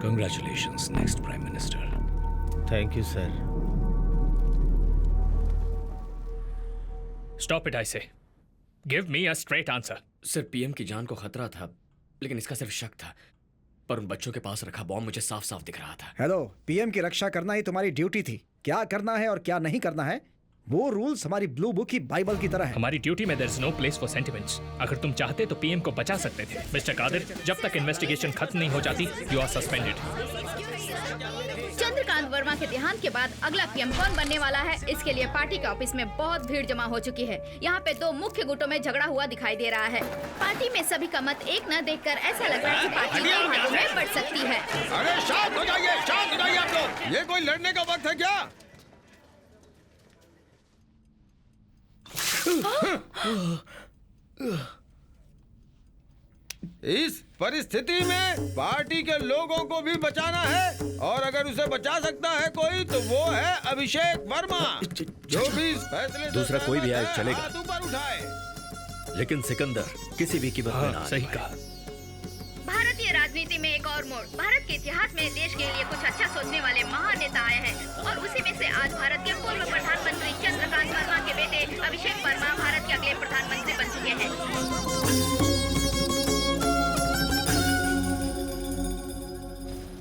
Congratulations, next Prime Minister. Thank you sir. Stop it, I say. Give me a straight answer. Sir, PM की जान को खतरा था, लेकिन इसका सिर्फ शक था. पर उन बच्चों के पास रखा बॉम्ब मुझे साफ साफ दिख रहा था. हेलो, पीएम की रक्षा करना ही तुम्हारी ड्यूटी थी. क्या करना है और क्या नहीं करना है, वो रूल्स हमारी ब्लू बुक की बाइबल की तरह है. हमारी ड्यूटी में there's no place for sentiments. अगर तुम चाहते तो पीएम को बचा सकते थे. मिस्टर कादिर, जब तक इन्वेस्टिगेशन खत्म नहीं हो जाती, you are suspended. Chandrakant Verma के देहांत के बाद अगला पीएम कौन बनने वाला है, इसके लिए पार्टी के ऑफिस में बहुत भीड़ जमा हो चुकी है. यहाँ पे दो मुख्य गुटों में झगड़ा हुआ दिखाई दे रहा है. पार्टी में सभी का मत एक न देखकर ऐसा लग रहा है कि पार्टी दो भागों में बढ़ सकती है. अरे शांत हो जाइए आप लोग. ये कोई लड़ने का वक्त है क्या? इस परिस्थिति में पार्टी के लोगों को भी बचाना है, और अगर उसे बचा सकता है कोई तो वो है अभिषेक वर्मा, जो भी इस फैसले दूसरा कोई भी आए चलेगा, हाथ ऊपर उठाए. लेकिन सिकंदर किसी भी कीमत में ना. सही कहा. भारतीय राजनीति में एक और मोड़. भारत के इतिहास में देश के लिए कुछ अच्छा सोचने वाले महान नेता आए हैं, और उसी में से आज भारत के पूर्व प्रधानमंत्री चंद्रकांत वर्मा के बेटे अभिषेक वर्मा भारत के अगले प्रधानमंत्री बन चुके हैं.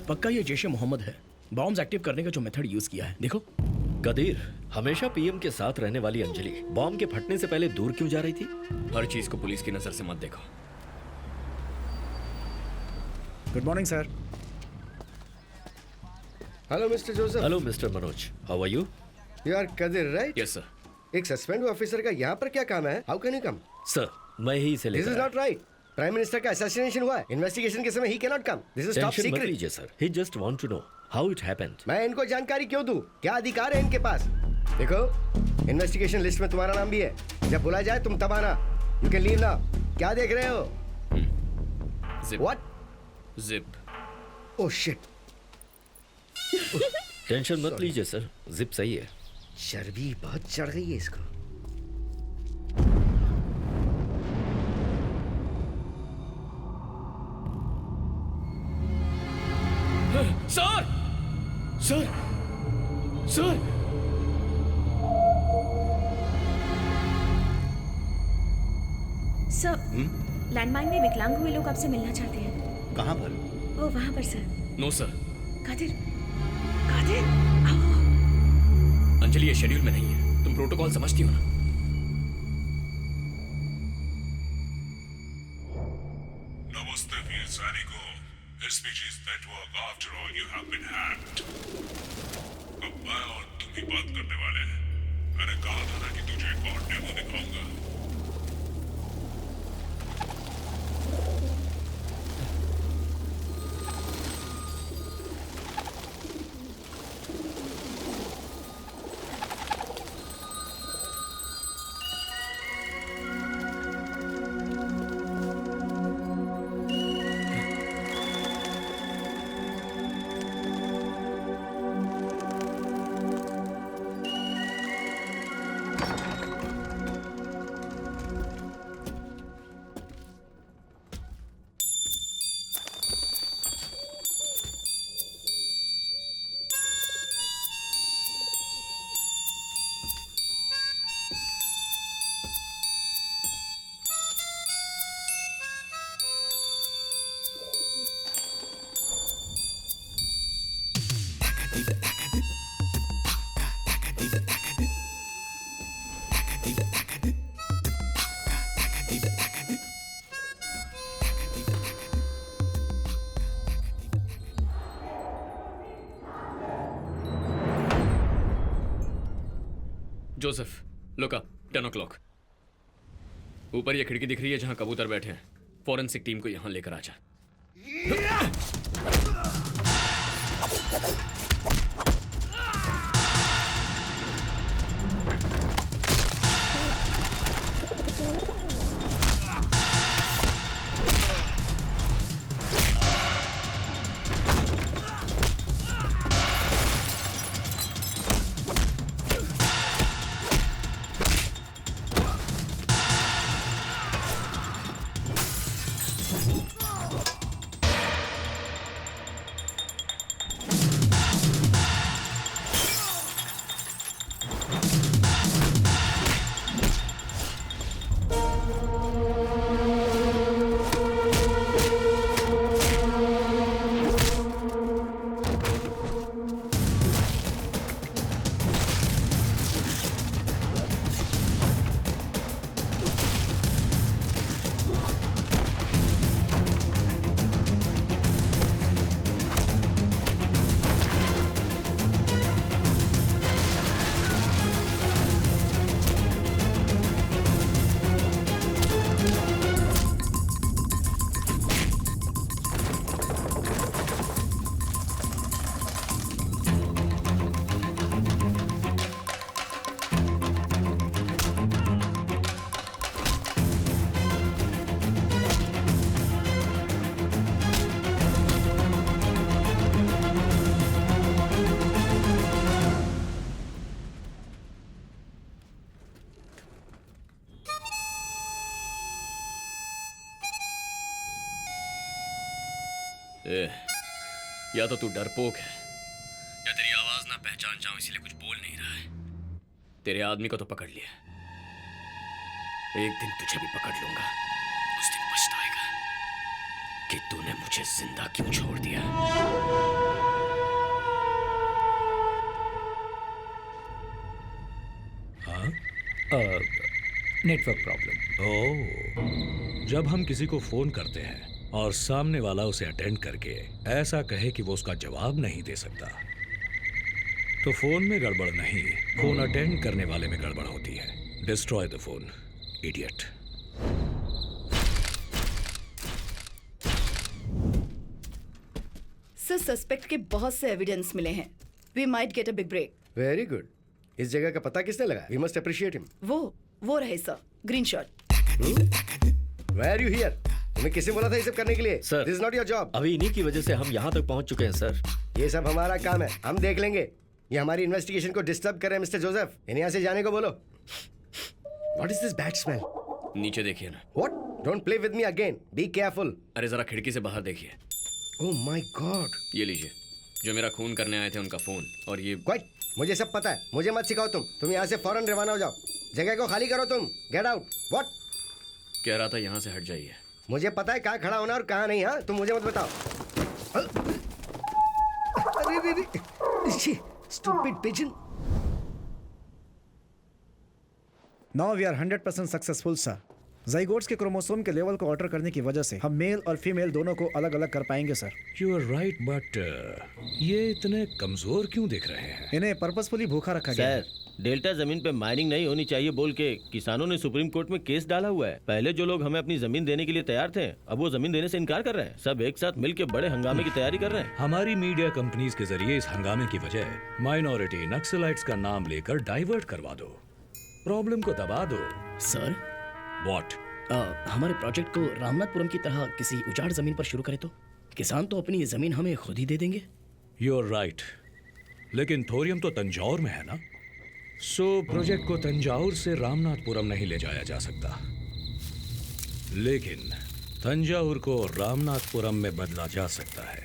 पक्का ये जैश मोहम्मद है. बॉम्ब्स एक्टिव करने का जो मेथड यूज किया है देखो. कदीर, हमेशा पीएम के साथ रहने वाली अंजलि बॉम्ब के फटने से पहले दूर क्यों जा रही थी? हर चीज को पुलिस की नजर से मत देखो. Good morning sir. Hello mister Joseph. Hello mister Manoj, how are you? You are Kadir right? Yes sir. एक सस्पेंड ऑफिसर का यहाँ पर क्या काम है? How can you come? Sir, मैं ही इसे दिस इज लेकर नॉट राइट. प्राइम मिनिस्टर का असैसिनेशन हुआ है. इन्वेस्टिगेशन के समय ही can not come. This is top tension मत सीक्रेट. लीजिए sir. He just want to know how it happened. मैं इनको जानकारी क्यों दूं? क्या अधिकार है इनके पास? देखो, इन्वेस्टिगेशन लिस्ट में तुम्हारा नाम भी है. जब बुला जाए तुम तब आना. You can leave now. क्या देख रहे हो? What? Zip. Oh shit. Tension मत लीजिए सर, जिप सही है. चर्बी बहुत चढ़ गई है इसको. Sir, sir, sir. Sir, landmine में विकलांग हुए लोग आपसे मिलना चाहते हैं. कहाँ पर? ओ वहाँ पर sir. No sir. Kadir, Kadir, आओ. अंजलि, ये शेड्यूल में नहीं है. तुम प्रोटोकॉल समझती हो ना? नमस्ते वीर सैनिकों. SPG's network, after all, you have been hacked. अब मैं और तुम ही बात करने वाले हैं. मैंने कहा था ना कि तुझे एक और डेमो दिखाऊंगा. Joseph, look up. 10 o'clock. ऊपर ये खिड़की दिख रही है जहां कबूतर बैठे हैं. फॉरेंसिक टीम को यहां लेकर आ जा. या तो तू डरपोक है या तेरी आवाज ना पहचान जाऊं इसलिए कुछ बोल नहीं रहा है। तेरे आदमी को तो पकड़ लिया, एक दिन तुझे भी पकड़ लूंगा। उस दिन पछताएगा कि तूने मुझे जिंदा क्यों छोड़ दिया। हाँ? Network problem. ओह, जब हम किसी को फोन करते हैं और सामने वाला उसे अटेंड करके ऐसा कहे कि वो उसका जवाब नहीं दे सकता, तो फोन में गड़बड़ नहीं, फोन अटेंड करने वाले में गड़बड़ होती है। Destroy the phone, idiot. Sir, suspect के बहुत से एविडेंस मिले हैं। We might get a big break. Very good. इस जगह का पता किसने लगाया? We must appreciate him. वो रहे sir, green shirt. Why are you here? तुम्हें किसने बोला था ये सब करने के लिए? Sir, This is not your job. अभी इन्हीं की वजह से हम यहाँ तक पहुँच चुके हैं सर। ये सब हमारा काम है, हम देख लेंगे। ये हमारी इन्वेस्टिगेशन को डिस्टर्ब कर रहे हैं मिस्टर जोसेफ। इन्हें यहाँ से जाने को बोलो। What is this bad smell? नीचे देखिए ना। What? Don't play with me again. Be careful. अरे जरा खिड़की से बाहर देखिए। Oh my God. ये लीजिए, जो मेरा खून करने आए थे उनका फोन, और ये Quite. मुझे सब पता है, मुझे मत सिखाओ तुम यहाँ से फौरन रवाना हो जाओ। जगह को खाली करो तुम। Get out. What? कह रहा था यहाँ से हट जाइए। मुझे पता है कहाँ खड़ा होना और कहाँ नहीं। हाँ, तुम मुझे मत बताओ। अरे stupid pigeon. Now we are 100% successful, sir. Zygotes के क्रोमोसोम के लेवल को ऑल्टर करने की वजह से हम मेल और फीमेल दोनों को अलग अलग कर पाएंगे sir. You are right, but ये इतने कमजोर क्यों दिख रहे हैं? इन्हें पर्पसफुली भूखा रखा गया है। डेल्टा जमीन पे माइनिंग नहीं होनी चाहिए बोल के किसानों ने सुप्रीम कोर्ट में केस डाला हुआ है। पहले जो लोग हमें अपनी जमीन देने के लिए तैयार थे, अब वो जमीन देने से इनकार कर रहे हैं। सब एक साथ मिलकर बड़े हंगामे की तैयारी कर रहे हैं। हमारी मीडिया कंपनीज के जरिए इस हंगामे की वजह माइनॉरिटी नक्सलाइट्स का नाम लेकर डाइवर्ट करवा दो, प्रॉब्लम को दबा दो। Sir, what? हमारे प्रोजेक्ट को रामनाथपुरम की तरह किसी उजाड़ जमीन पर शुरू करें तो किसान तो अपनी जमीन हमें खुद ही दे देंगे। यू आर राइट, लेकिन थोरियम तो तंजौर में है ना, सो प्रोजेक्ट को तंजाउर से रामनाथपुरम नहीं ले जाया जा सकता, लेकिन तंजाउर को रामनाथपुरम में बदला जा सकता है।